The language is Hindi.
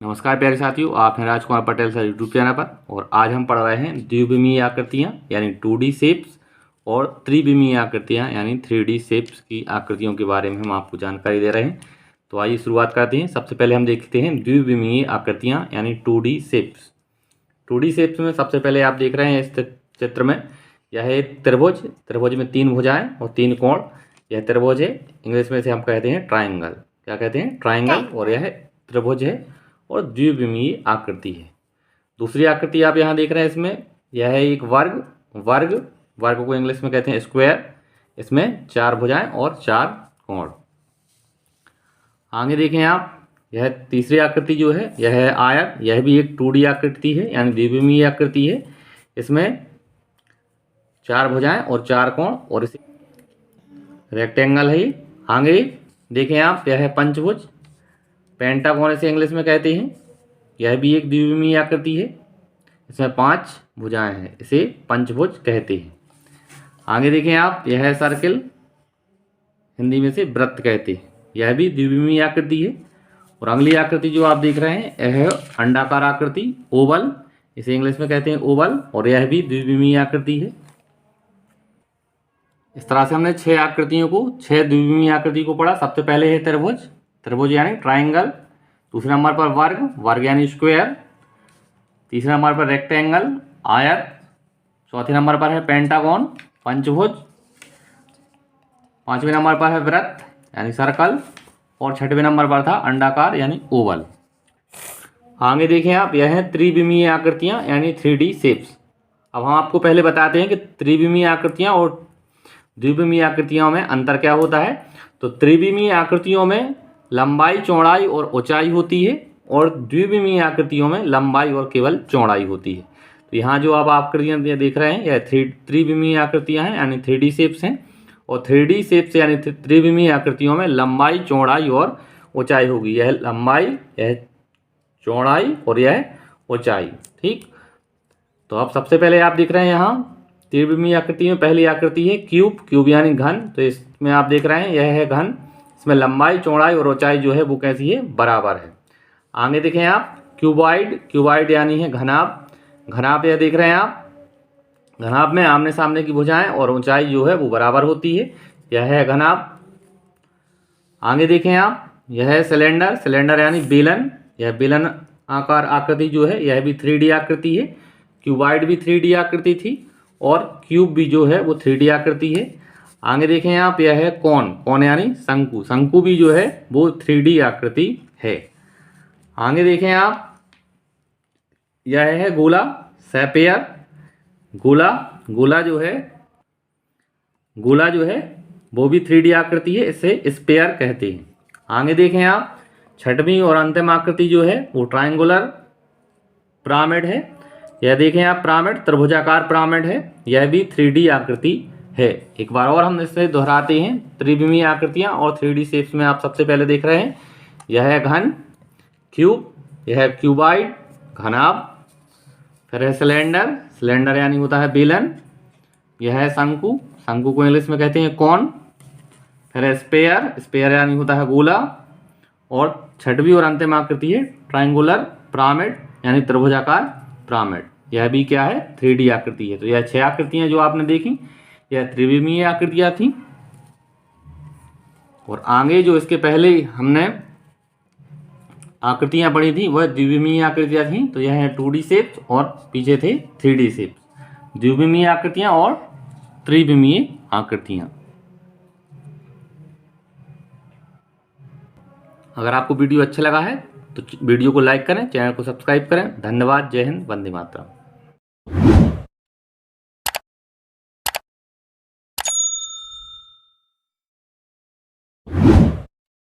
नमस्कार प्यारे साथियों, आप हैं Rajkumar Patel sir YouTube channel पर। और आज हम पढ़ रहे हैं द्विविमीय आकृतियाँ यानी 2D शेप्स और त्रिविमीय आकृतियाँ यानी 3D शेप्स की आकृतियों के बारे में हम आपको जानकारी दे रहे हैं। तो आइए शुरुआत करते हैं। सबसे पहले हम देखते हैं द्विविमीय आकृतियाँ यानी 2D शेप्स। 2D शेप्स में सबसे पहले आप देख रहे हैं इस चित्र में, यह एक त्रिभुज। त्रिभुज में 3 भुजाएं और 3 कोण। यह त्रिभुज है, इंग्लिश में से हम कहते हैं ट्राइंगल। क्या कहते हैं? ट्राइंगल। और यह त्रिभुज है और द्विविमीय आकृति है। दूसरी आकृति आप यहाँ देख रहे हैं, इसमें यह है एक वर्ग। वर्ग वर्ग को इंग्लिश में कहते हैं स्क्वायर। इसमें 4 भुजाएं और 4 कोण। आगे देखें आप, यह तीसरी आकृति जो है यह है आयत। यह भी एक 2D आकृति है यानी द्विविमीय आकृति है। इसमें 4 भुजाएं और 4 कोण और इसे रेक्टेंगल है। आगे देखें आप, यह है पंचभुज। पेंटागोन इसे इंग्लिश में कहते हैं। यह भी एक द्विविमीय आकृति है। इसमें 5 भुजाएं हैं, इसे पंचभुज कहते हैं। आगे देखें आप, यह है सर्किल, हिंदी में से वृत्त कहते हैं। यह भी द्विविमीय आकृति है। और अगली आकृति जो आप देख रहे हैं यह है अंडाकार आकृति, ओवल। इसे इंग्लिश में कहते हैं ओवल। और यह भी द्विविमीय आकृति है। इस तरह से हमने 6 आकृतियों को, 6 द्विविमीय आकृति को पढ़ा। सबसे पहले है त्रिभुज, त्रिभुज यानी ट्राइंगल। दूसरे नंबर पर वर्ग, वर्ग यानी स्क्वायर। तीसरे नंबर पर रेक्टेंगल, आयत। चौथे नंबर पर है पेंटागोन, पंचभुज। 5वें नंबर पर है वृत्त यानी सर्कल। और 6वें नंबर पर था अंडाकार यानी ओवल। आगे देखें आप, यह है त्रिविमीय आकृतियां यानी 3D शेप्स। अब हम आपको पहले बताते हैं कि त्रिविमीय आकृतियां और द्विविमीय आकृतियों में अंतर क्या होता है। तो त्रिविमीय आकृतियों में लंबाई, चौड़ाई और ऊंचाई होती है और द्विविमीय आकृतियों में लंबाई और केवल चौड़ाई होती है। तो यहाँ जो आप आकृतियाँ देख रहे हैं यह त्रिविमीय आकृतियाँ हैं यानी 3D शेप्स हैं। और 3D शेप्स यानी त्रिविमीय आकृतियों में लंबाई, चौड़ाई और ऊंचाई होगी। यह लंबाई, यह चौड़ाई और यह ऊंचाई। ठीक, तो अब सबसे पहले आप देख रहे हैं यहाँ त्रिविमीय आकृति में पहली आकृति है क्यूब। क्यूब यानी घन। तो इसमें आप देख रहे हैं यह है घन। इसमें लंबाई, चौड़ाई और ऊंचाई जो है वो कैसी है? बराबर है। आगे देखें आप क्यूबॉइड। क्यूबॉइड यानी है घनाभ। घनाभ यह देख रहे हैं आप, घनाभ में आमने सामने की भुजाएं और ऊंचाई जो है वो बराबर होती है। यह है घनाभ। आगे देखें आप, यह है सिलेंडर। सिलेंडर यानी बेलन। यह बेलन आकार आकृति जो है यह भी 3D आकृति है। क्यूबॉइड भी 3D आकृति थी और क्यूब भी जो है वो 3D आकृति है। आगे देखें आप, यह है कोन। कोन यानी शंकु। शंकु भी जो है वो 3D आकृति है। आगे देखें आप, यह है गोला, सैपेयर। गोला, गोला जो है वो भी 3D आकृति है। इसे स्पेयर कहते हैं। आगे देखें आप, 6वीं और अंतिम आकृति जो है वो ट्रायंगुलर पिरामिड है। यह देखें आप, पिरामिड, त्रिभुजाकार पिरामिड है। यह भी 3D आकृति है। एक बार और हम इससे दोहराते हैं। त्रिविमीय आकृतियां और 3D शेप्स में आप सबसे पहले देख रहे हैं यह है घन, क्यूब। यह है क्यूबॉइड, घनाभ। फिर है सिलेंडर। सिलेंडर यानी होता है बेलन। यह है शंकु। शंकु को इंग्लिश में कहते हैं कोन। फिर है स्पेयर। स्पेयर यानी होता है गोला। और 6वीं और अंतिम आकृति है ट्रायंगुलर पिरामिड यानी त्रिभुजाकार पिरामिड। यह भी क्या है? 3D आकृति है। तो यह 6 आकृतियां जो आपने देखी यह त्रिविमीय आकृतियां थी। और आगे जो इसके पहले हमने आकृतियां पढ़ी थी वह द्विविमीय आकृतियां थी। तो यह है 2D शेप्स और पीछे थे 3D शेप्स। द्विविमीय आकृतियां और त्रिविमीय आकृतियां। अगर आपको वीडियो अच्छा लगा है तो वीडियो को लाइक करें, चैनल को सब्सक्राइब करें। धन्यवाद। जय हिंद, वंदे मातरम।